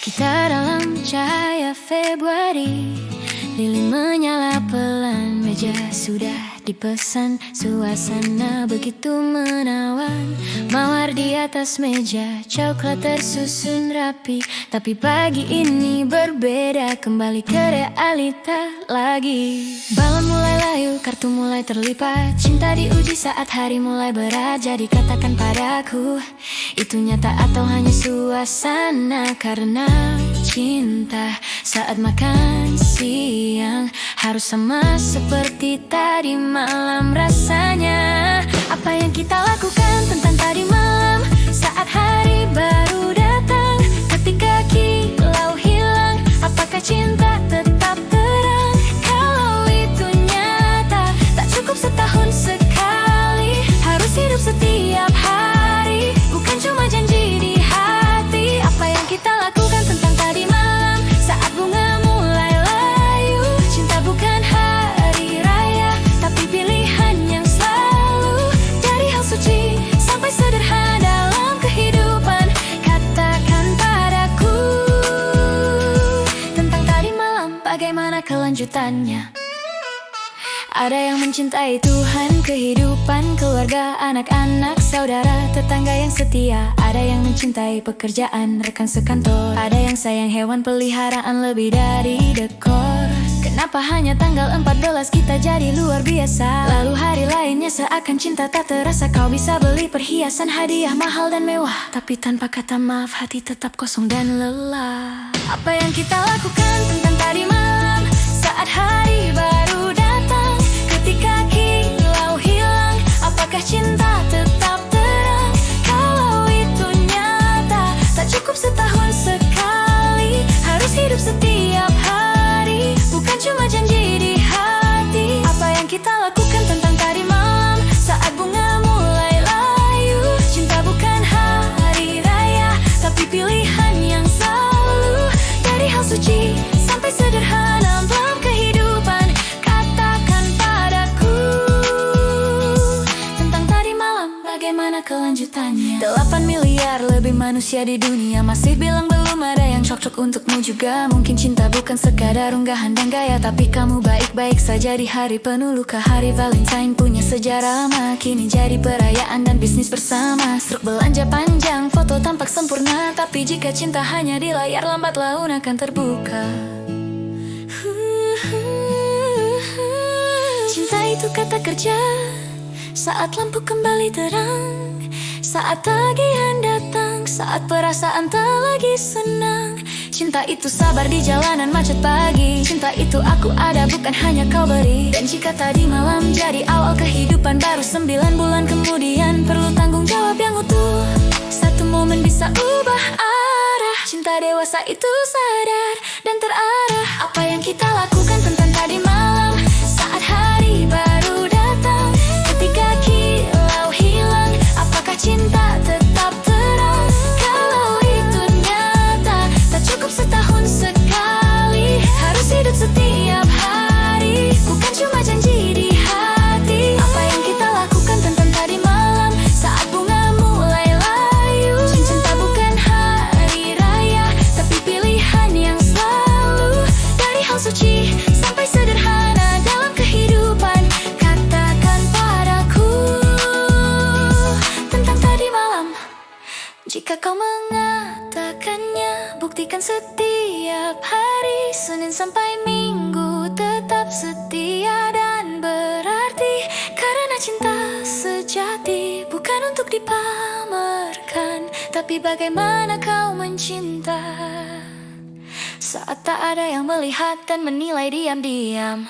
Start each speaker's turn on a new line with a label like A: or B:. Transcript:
A: Kita dalam cahaya Februari, lilin menyala pelan, meja sudah dipesan, suasana begitu menawan. Mawar di atas meja, coklat tersusun rapi. Tapi pagi ini berbeda, kembali ke realita lagi. Balon mulai layu, kartu mulai terlipat, cinta diuji saat hari mulai berat. Jadi katakan padaku, itu nyata atau hanya suasana? Karena cinta saat makan siang harus sama seperti tadi malam rasanya. Apa yang kita lakukan tentang tadi malam saat hari baru datang? Ketika kilau hilang, apakah cinta tetap terang? Kalau itu nyata, tak cukup setahun sekali, harus hidup setiap hari, bukan cuma janji di hati. Apa yang kita lakukan tentang tadi malam saat bunga mulai layu? Cinta bukan hari raya, tapi pilihan yang selalu. Dari hal suci sampai sederhana dalam kehidupan, katakan padaku tentang tadi malam, bagaimana kelanjutannya? Ada yang mencintai Tuhan, kehidupan, keluarga, anak-anak, saudara, tetangga yang setia. Ada yang mencintai pekerjaan, rekan sekantor. Ada yang sayang hewan peliharaan lebih dari dekor. Kenapa hanya tanggal 14 kita jadi luar biasa? Lalu hari lainnya seakan cinta tak terasa. Kau bisa beli perhiasan, hadiah mahal dan mewah, tapi tanpa kata maaf hati tetap kosong dan lelah. Apa yang kita lakukan tentang tadi malam saat hari baru datang? Ketika kilau hilang, apakah cinta tetap terang? Kalau itu nyata, tak cukup setahun sekali, harus hidup setiap hari, bukan cuma janji di hati. Apa yang kita lakukan tentang tadi malam saat bunga mulai layu? Cinta bukan hari raya, tapi pilihan yang selalu. Dari hal suci sampai sederhana dalam kehidupan, katakan padaku tentang tadi malam, bagaimana kelanjutannya? 8 miliar lebih manusia di dunia, masih bilang belum ada yang cocok untukmu juga. Mungkin cinta bukan sekadar unggahan dan gaya, tapi kamu baik-baik saja di hari penuh luka. Hari Valentine punya sejarah lama, kini jadi perayaan dan bisnis bersama. Struk belanja panjang, foto tampak sempurna, tapi jika cinta hanya di layar, lambat laun akan terbuka. Cinta itu kata kerja saat lampu kembali terang, saat tagihan datang, saat perasaan tak lagi senang. Cinta itu sabar di jalanan macet pagi. Cinta itu aku ada, bukan hanya kau beri. Dan jika tadi malam jadi awal kehidupan baru, 9 bulan kemudian perlu tanggung jawab yang utuh. Satu momen bisa ubah arah. Cinta dewasa itu sadar dan terarah. Apa yang kita lakukan tentang tadi malam saat hari baru datang? Ketika kilau hilang, apakah cinta tetap terang? Kalau itu nyata, tak cukup setahun sekali, harus hidup setiap hari, bukan cuma janji di hati. Apa yang kita lakukan tentang tadi malam saat bunga mulai layu? Cinta bukan hari raya, tapi pilihan yang selalu. Dari hal suci sampai sederhana dalam kehidupan, katakan padaku tentang tadi malam. Jika kau mengatakannya, buktikan setiap hari, Senin sampai Minggu tetap setia dan berarti. Karena cinta sejati bukan untuk dipamerkan, tapi bagaimana kau mencinta saat tak ada yang melihat dan menilai diam-diam.